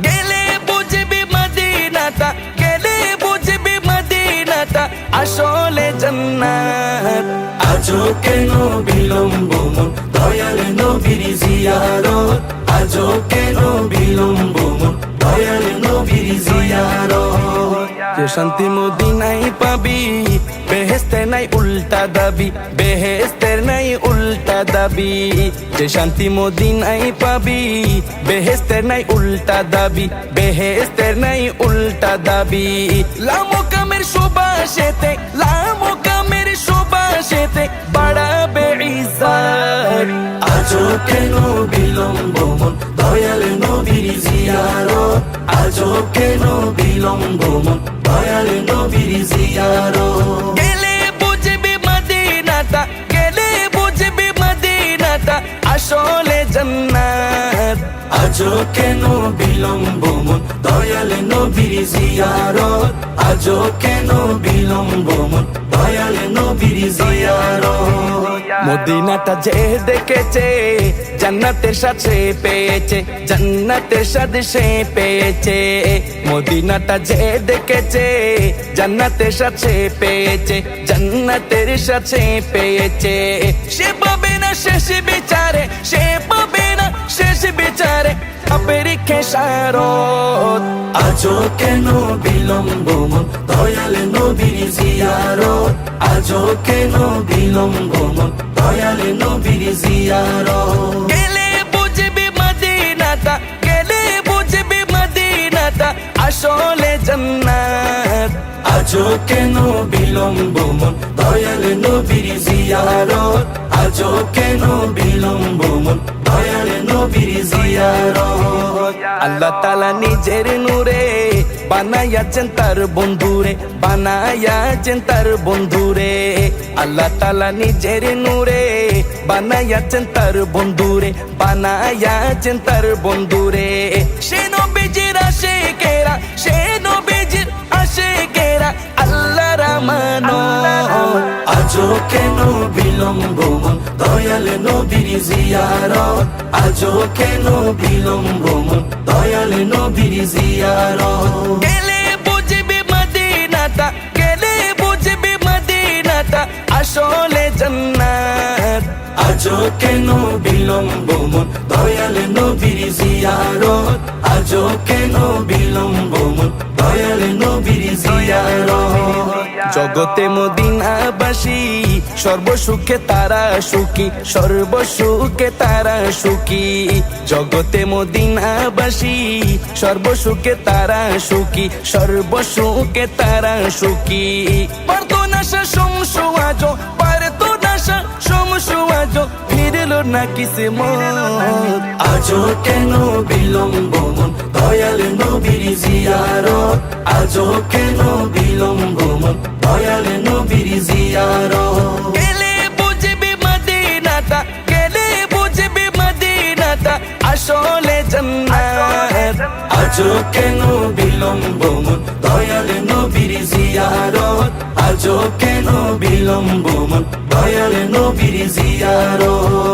গেলে বুঝবি মদিনাটা, গেলে বুঝবি মদিনাটা আসলে জান্নাত। আজও কেন বিলম্ব মন দয়াল নবীর জিয়ারত, আজও কেন বিলম্ব মন দয়াল নবীর জিয়ারত। যে শান্তি মদিনায় পাবি, বেহেশতের নাই উল্টা দাবি, বেহেশতের নাই উল্টা দাবি। যে শান্তি মদিনায় পাবি, বেহেশতের নাই উল্টা দাবি, বেহেশতের নাই উল্টা দাবি। লামো কামের সুবাসেতে, লামো কামের সুবাসেতে বাড়াবে ইজ্জত। আজও কেন বিলম্ব মন দয়াল নবীর জিয়ারত, আজও কেন বিলম্ব মন দয়াল নবীর জিয়ারত। গেলে বুঝবি মদিনাটা, গেলে বুঝবি মদিনাটা আসলে জান্নাত। আজও কেন বিলম্ব মন দয়াল নবীর জিয়ারত, আজও কেন বিলম্ব মন দয়াল নবীর জিয়ারত। মদিনাটা যে দেখেছে জান্নাতের সাথে পেয়েছে, জান্নাতের সাথে সে পেয়েছে। মদিনাটা যে দেখেছে জান্নাতের সাথে পেয়েছে, জান্নাতের সাথে পেয়েছে। সে পাবে না শেষ বিচারে, সে পাবে না শেষ বিচারে পাপের খেসারত। আজও কেন বিলম্ব মন দয়াল নবীর জিয়ারত, আজও কেন বিলম্ব মন দয়াল নবীর জিয়ারত। গেলে বুঝবি মদিনাটা, গেলে বুঝবি মদিনাটা আসলে জান্নাত। আজও কেন বিলম্ব মন দয়াল নবীর জিয়ারত, আজও কেন বিলম্ব মন দয়াল নবীর জিয়ারত। আল্লাহ তাআলা নিজের নূরে বানায়াছেন তার বন্ধুরে, বানায়াছেন তার বন্ধুরে। আল্লাহ তাআলা নিজের নূরে বানায়াছেন তার বন্ধুরে, বানায়াছেন তার বন্ধুরে। সে নবীজির আশিকেরা, সে নবীজির আশিকেরা আল্লাহর আমানত। আজও কেন বিলম্ব মন দয়াল নবীর জিয়ারত, আজও কেন বিলম্ব মন দয়াল নবীর জিয়ারত। গেলে বুঝবি মদিনাটা, গেলে বুঝবি মদিনাটা আসলে জান্নাত। আজও কেন বিলম্ব মন দয়াল নবীর জিয়ারত, আজও কেন বিলম্ব মন দয়াল নবীর জিয়ারত। জগতে মদিনাবাসী সর্বসুখে তারা সুখী, সর্বসুখে তারা সুখী। জগতে মদিনাবাসী সর্বসুখে তারা সুখী, সর্বসুখে তারা সুখী। পারতো না সে সমসু আজো, পারতো না সে সমসু আজো ফিরলো না কিসমত। আজও কেন বিলম্ব মন দয়াল নবীর জিয়ারত, আজও কেন বিলম্ব মন দয়াল নবীর জিয়ারত। গেলে বুঝবি মদিনাটা, গেলে বুঝবি মদিনাটা আসলে জান্নাত। আজও কেন বিলম্ব মন দয়াল নবীর জিয়ারত, আজও কেন বিলম্ব মন দয়াল নবীর জিয়ারত।